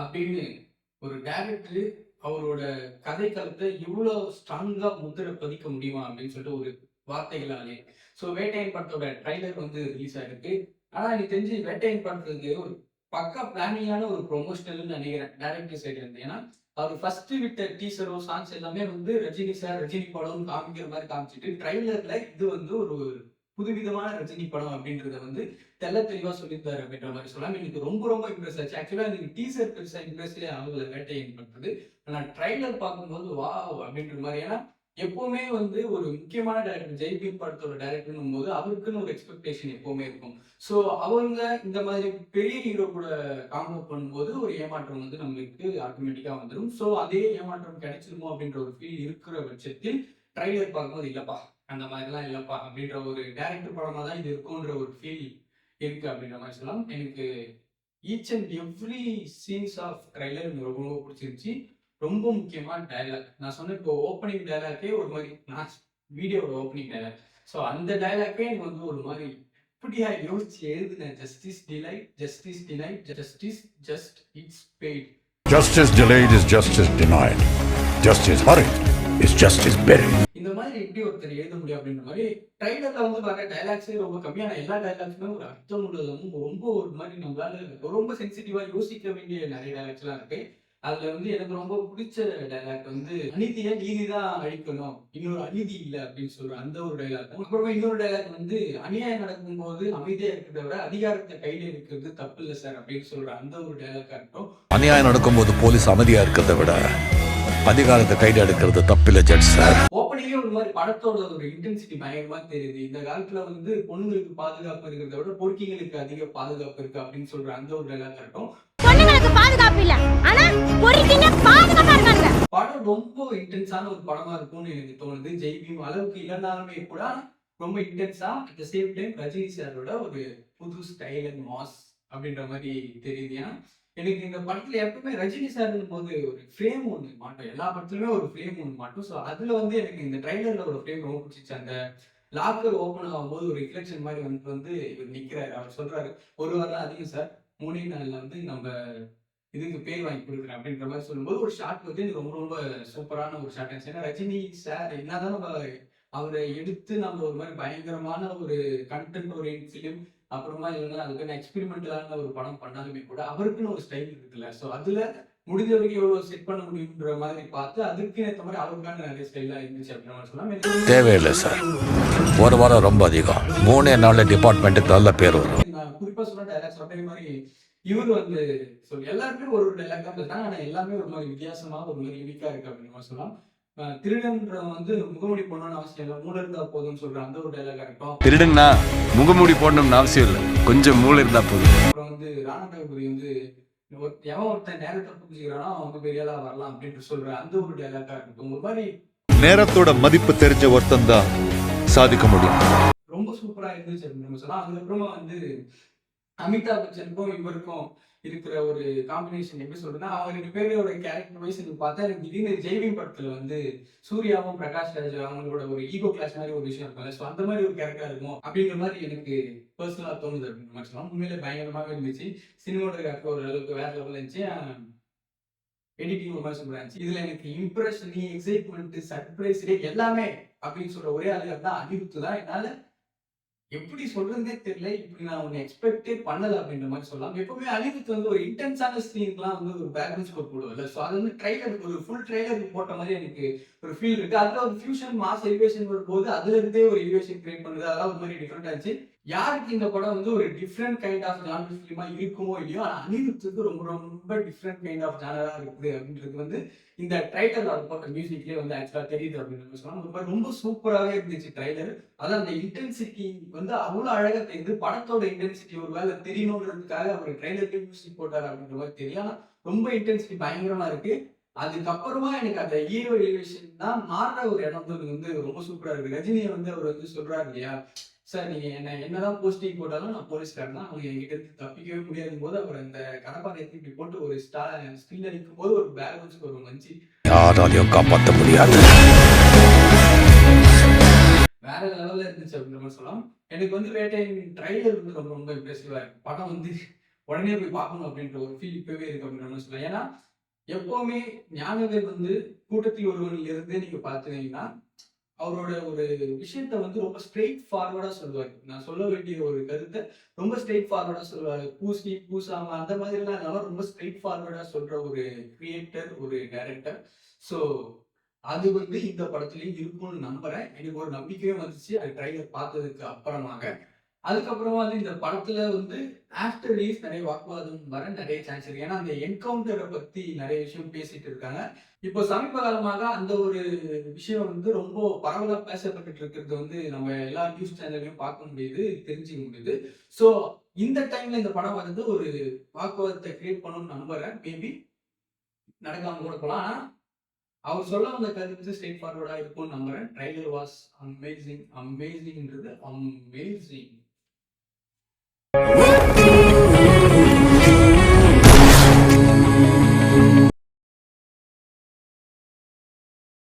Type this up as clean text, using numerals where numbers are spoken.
அப்படின்னு ஒரு டைரக்டர் அவரோட கதைக்களத்தை இவ்வளோ ஸ்ட்ராங்கா முத்திரை பதிக்க முடியுமா அப்படின்னு சொல்லிட்டு ஒரு வார்த்தைகளாலே. ஸோ வேட்டையன் படத்தோட ட்ரைலர் வந்து ரிலீஸ் ஆயிருக்கு. ஆனா எனக்கு தெரிஞ்சு வேட்டையன் படத்துக்கு ஒரு பக்கா பிளானிங்கான ஒரு ப்ரொமோஷனல்னு நினைக்கிறேன் டைரக்டர் சைடு இருந்து. ஏன்னா அவர் ஃபர்ஸ்ட் விட்ட டீசரோ சாங்ஸ் எல்லாமே வந்து ரஜினி சார் ரஜினி படம்னு காமிக்கிற மாதிரி காமிச்சிட்டு ட்ரைலர்ல இது வந்து ஒரு புதுவிதமான ரஜினி படம் அப்படின்றத வந்து தெள்ள தெளிவா சொல்லியிருந்தாரு அப்படின்ற மாதிரி சொல்லலாம். எனக்கு ரொம்ப ரொம்ப இம்ப்ரெஸ் ஆச்சு. ஆக்சுவலா எனக்கு டீசர் பெருசா இம்ப்ரெஸ்ஸே ஆகல வேட்டையன் பண்றது. ஆனா ட்ரைலர் பார்க்கும்போது வாவ் அப்படின்ற மாதிரி. ஏன்னா எப்பவுமே வந்து ஒரு முக்கியமான டைரக்டர் ஜெய்பீம் படத்தோட டைரக்டர்னும் போது அவருக்குன்னு ஒரு எக்ஸ்பெக்டேஷன் எப்பவுமே இருக்கும். ஸோ அவங்க இந்த மாதிரி பெரிய ஹீரோ கூட காம்போ பண்ணும்போது ஒரு ஏமாற்றம் வந்து நம்மளுக்கு ஆட்டோமேட்டிக்கா வந்துடும். ஸோ அதே ஏமாற்றம் கிடைச்சிருமோ அப்படின்ற ஒரு ஃபீல் இருக்கிற பட்சத்தில் ட்ரைலர் பார்க்கும்போது இல்லப்பா அந்த மாதிரிலாம் இல்லப்பா அப்படின்ற ஒரு டைரக்டர் படமா தான் இது இருக்கும்ன்ற ஒரு ஃபீல் இருக்கு அப்படின்ற மாதிரி சொல்லலாம். எனக்கு each and every scenes of trailer எனக்கு ரொம்ப ரொம்ப பிடிச்சிருந்துச்சு. ரொம்ப முக்கியமா டயலாக். நான் சொன்னேன் இப்போ ஓப்பனிங் டயலாக்கே ஒரு மாதிரி நான் வீடியோட ஓப்பனிங் டயலாக். ஸோ அந்த டயலாக்கே எனக்கு வந்து ஒரு மாதிரி இப்படியா யோசிச்சு எழுதுன justice delight justice denied justice just it's paid. Justice delayed is justice denied. Justice hurried is justice buried. இந்த மாதிரி எப்படி ஒருத்தர் எழுத முடியும் அப்படின்ற மாதிரி ட்ரைலர்ல வந்து பார்க்க டைலாக்ஸே ரொம்ப கம்மியான எல்லா டைலாக்ஸுமே ஒரு அர்த்தம் உள்ளதும் ரொம்ப ஒரு மாதிரி நம்மளால ரொம்ப சென்சிட்டிவா யோசிக்க வேண்டிய நிறைய டைலாக்ஸ் எல்லாம் இருக்கு. அதுல வந்து எனக்கு ரொம்ப பிடிச்ச டைலாக் வந்து அநீதியை நீதிதான் அழிக்கணும் இன்னொரு அநீதி இல்லை அப்படின்னு சொல்ற அந்த ஒரு டைலாக். அப்புறமா இன்னொரு டைலாக் வந்து அநியாயம் நடக்கும் போது அமைதியா இருக்கிறத விட அதிகாரத்தை கையில இருக்கிறது தப்பு இல்லை சார் அப்படின்னு சொல்ற அந்த ஒரு டைலாக்கா இருக்கும். அநியாயம் நடக்கும்போது போலீஸ் அமைதியா இருக்கிறத விட அதிகாரத்தை கையில எடுக்கிறது தப்பில்லை ஜட்ஜ் சார். ஓப்பனிங்கே ஒரு மாதிரி படத்தோட ஒரு இன்டென்சிட்டி பயங்கரமா தெரியுது. இந்த காலத்துல வந்து பொண்ணுங்களுக்கு பாதுகாப்பு இருக்கிறத விட பொறுக்கிங்களுக்கு அதிக பாதுகாப்பு இருக்கு அப்படின்னு சொல்ற அந்த ஒரு டைலாக் இருக்கும். பொண்ணுங்களுக்கு பாதுகாப்பு இல்ல ஆனா பொறுக்கிங்க பாதுகாப்பா இருக்காங்க. படம் ரொம்ப இன்டென்ஸான ஒரு படமா இருக்கும்னு எனக்கு தோணுது. ஜெய்பீம் அளவுக்கு இல்லைனாலுமே கூட ரொம்ப இன்டென்ஸா at the same time Rajini சாரோட ஒரு புது ஸ்டைல் அண்ட் மாஸ் அப்படின்ற மாதிரி தெரியுது. ஏன்னா எனக்கு இந்த படத்துல எப்பவுமே ரஜினி சார்னு போது ஒரு ஃப்ரேம் ஒன்று மாட்டோம். எல்லா படத்துலயுமே ஒரு ஃப்ரேம் ஒன்று மாட்டோம். ஸோ அதுல வந்து எனக்கு இந்த ட்ரைலர்ல ஒரு ஃப்ரேம் ரொம்ப பிடிச்சிச்சு. அந்த லாக்கர் ஓப்பன் ஆகும்போது ஒரு ரிஃப்ளெக்ஷன் மாதிரி வந்து இவர் நிக்கிறாரு. அவர் சொல்றாரு ஒரு வாரம் அதிகம் சார் 3 நாள்ல வந்து நம்ம இதுக்கு பேர் வாங்கி கொடுக்குறேன் அப்படின்ற மாதிரி சொல்லும்போது ஒரு ஷாட் வந்து எனக்கு ரொம்ப ரொம்ப சூப்பரான ஒரு ஷாட் ஆச்சு. ஏன்னா ரஜினி சார் என்னதான் நம்ம அவரை எடுத்து நம்ம ஒரு மாதிரி பயங்கரமான ஒரு கண்டென்ட் ஓரியன்ட் ஃபிலிம் அப்புறமா இல்லைன்னா அதுக்கான எக்ஸ்பெரிமெண்டலான ஒரு படம் பண்ணாலுமே கூட அவருக்குன்னு ஒரு ஸ்டைல் இருக்குல்ல. ஸோ அதுல முடிஞ்ச வரைக்கும் எவ்வளவு செட் பண்ண முடியுன்ற மாதிரி பார்த்து அதுக்கு ஏற்ற மாதிரி அவருக்கான நிறைய ஸ்டைலா இருந்துச்சு அப்படின்னு சொல்லலாம். தேவையில்லை சார், ஒரு வாரம் ரொம்ப அதிகம். 3 நாள்ல டிபார்ட்மெண்ட்டுக்கு நல்ல பேர் வரும். நான் குறிப்பா சொன்ன டைலாக் சொல்ற மாதிரி இவரு வந்து எல்லாருமே ஒரு டைலாக் தான் பேசுறாங்க. ஆனா எல்லாமே ஒரு மாதிரி வித்தியாசமா ஒரு மாதிரி யூனிக்கா இருக்கு அப்படின்னு சொல்லலாம். திருடன்ற வந்து முகமூடி போடணும்னு அவசியம் இல்லை, மூளை இருந்தா போதும்னு சொல்ற அந்த ஒரு டைலாக் இருக்கட்டும். திருடன்னா முகமூடி போடணும்னு அவசியம் இல்லை, கொஞ்சம் மூளை இருந்தா போதும். அப்புறம் வந்து ராணா தளபதி வந்து எவன் ஒருத்தன் நேரத்தை புரிஞ்சுக்கிறானோ அவங்க பெரிய ஆளா வரலாம் அப்படின்ட்டு சொல்ற அந்த ஒரு டைலாக்கா இருக்கட்டும். ஒரு மாதிரி நேரத்தோட மதிப்பு தெரிஞ்ச ஒருத்தன் தான் சாதிக்க முடியும். ரொம்ப சூப்பரா இருந்துச்சு அப்படின்னு சொல்லலாம். அதுக்கப்புறமா வந்து அமிதாப் பச்சனுக்கும் இவருக்கும் இருக்கிற ஒரு காம்பினேஷன் எப்படி சொல்றதுன்னா அவங்க 2 பேரோட கேரக்டர் வைஸ் எனக்கு பார்த்தா எனக்கு திடீர்னு ஜெய்பீம் படத்துல வந்து சூர்யாவும் பிரகாஷ் ராஜ் அவங்களோட ஒரு ஈகோ கிளாஸ் மாதிரி ஒரு விஷயம் இருக்கும்ல. ஸோ அந்த மாதிரி ஒரு கேரக்டர் இருக்கும் அப்படின்ற மாதிரி எனக்கு பர்சனலா தோணுது அப்படின்ற மாதிரி சொல்லலாம். உண்மையிலே பயங்கரமாவே இருந்துச்சு. சினிமாட்டோகிராஃபி ஒரு அளவுக்கு வேற லெவலில் இருந்துச்சு. எடிட்டிங் ஒரு மாதிரி சூப்பரா இருந்துச்சு. இதுல எனக்கு இம்ப்ரெஷன் எக்ஸைட்மெண்ட் சர்ப்ரைஸ் எல்லாமே அப்படின்னு சொல்ற ஒரே ஆளு தான் அனிருத் தான். என்னால எப்படி சொல்றதுனே தெரியல. இப்படி நான் ஒன்னு எக்ஸ்பெக்டே பண்ணல அப்படின்ற மாதிரி சொல்லலாம். எப்பவுமே அனிருத் வந்து ஒரு இன்டென்ஸான ஸ்க்ரீனுக்குலாம் வந்து ஒரு பேக்ரவுண்ட் ஸ்கோர் போடுவாங்க. ஸோ அது வந்து ட்ரைலருக்கு ஒரு ஃபுல் ட்ரைலருக்கு போட்ட மாதிரி எனக்கு ஒரு ஃபீல் இருக்கு. அதுல ஒரு ஃபியூஷன் மாஸ் எலிவேஷன் வரும்போது அதுல இருந்தே ஒரு எலிவேஷன் கிரியேட் பண்ணுது. அதெல்லாம் ஒரு மாதிரி டிஃப்ரெண்டா இருந்துச்சு. யாருக்கு இந்த படம் வந்து ஒரு டிஃப்ரெண்ட் கைண்ட் ஆஃப் ஜானர் ஃபிலிமா இருக்குமோ இல்லையோ, ஆனா அனிருத்துக்கு ரொம்ப ரொம்ப டிஃப்ரெண்ட் கைண்ட் ஆஃப் ஜானரா இருக்குது அப்படின்றது வந்து இந்த ட்ரைலர் அவர் போட்ட மியூசிக்லேயே வந்து ஆக்சுவலா தெரியுது அப்படின்னு சொல்லலாம். ரொம்ப சூப்பராகவே இருந்துச்சு ட்ரைலர். அதான் அந்த இன்டென்சிட்டி வந்து அவ்வளவு அழகா தெரியுது. படத்தோட இன்டென்சிட்டி ஒரு வேலை தெரியணுன்றதுக்காக அவர் ட்ரைலருக்கு மியூசிக் போட்டார் அப்படின்ற மாதிரி தெரியும். ரொம்ப இன்டென்சிட்டி பயங்கரமா இருக்கு. அதுக்கப்புறமா எனக்கு அந்த ஹீரோ எலிவேஷன் தான் மாறுற ஒரு இடம் வந்து ரொம்ப சூப்பரா இருக்கு. ரஜினியை வந்து அவர் வந்து சொல்றாரு இல்லையா, சார் நீங்க என்னதான் போஸ்டிங் போட்டாலும் நான் போலீஸ்காரன் தான், அவங்க என்கிட்ட இருந்து தப்பிக்கவே முடியாது போது அவர் அந்த கடப்பாறை இப்படி போட்டு ஒரு ஸ்கில் அடிக்கும் போது ஒரு பேலன்ஸுக்கு ஒரு மஞ்சி யாராலையும் காப்பாற்ற முடியாது. வேற லெவல்ல இருந்துச்சு அப்படின்ற மாதிரி சொல்லலாம். எனக்கு வந்து வேட்டையின் ட்ரைலர் வந்து ரொம்ப ரொம்ப இம்ப்ரெசிவா இருக்கு. படம் வந்து உடனே போய் பார்க்கணும் அப்படின்ற ஒரு ஃபீல் இப்பவே இருக்கு அப்படின்ற மாதிரி சொல்லலாம். ஏன்னா எப்பவுமே ஞானவேல் வந்து கூட்டத்தில் ஒருவனில் இருந்து நீங்க பாத்தீங்கன்னா அவரோட ஒரு விஷயத்த வந்து ரொம்ப ஸ்ட்ரெயிட் ஃபார்வர்டா சொல்லுவாரு. நான் சொல்ல வேண்டிய ஒரு கருத்தை ரொம்ப ஸ்ட்ரெயிட் ஃபார்வர்டா சொல்லுவாரு. பூசி பூசாம அந்த மாதிரி எல்லாம் இல்லாம ரொம்ப ஸ்ட்ரெயிட் ஃபார்வர்டா சொல்ற ஒரு கிரியேட்டர், ஒரு டைரக்டர். ஸோ அது வந்து இந்த படத்துலயும் இருக்கும்னு நம்புறேன். எனக்கு ஒரு நம்பிக்கையும் வந்துச்சு அது ட்ரைலர் பார்த்ததுக்கு அப்புறமாக. அதுக்கப்புறமா வந்து இந்த படத்துல வந்து ஆஃப்டர் ரிலீஸ் நிறைய வாக்குவாதம் வர நிறைய சான்ஸ் இருக்கு. ஏன்னா அந்த என்கவுண்டரை பத்தி நிறைய விஷயம் பேசிட்டு இருக்காங்க. இப்போ சமீப காலமாக அந்த ஒரு விஷயம் வந்து ரொம்ப பரவலா பேசப்பட்டு இருக்கிறது வந்து நம்ம எல்லா நியூஸ் சேனல்லையும் பார்க்க முடியுது, தெரிஞ்சுக்க முடியுது. ஸோ இந்த டைம்ல இந்த படம் வந்து ஒரு வாக்குவாதத்தை கிரியேட் பண்ணணும்னு நம்புறேன். மேபி நடக்காம கூட போகலாம். ஆனா அவர் சொல்ல வந்த கருத்து ஸ்ட்ரெயிட் ஃபார்வர்டா இருக்கும்னு நம்புறேன். Trailer was amazing. அமேசிங்ன்றது அமேசிங்.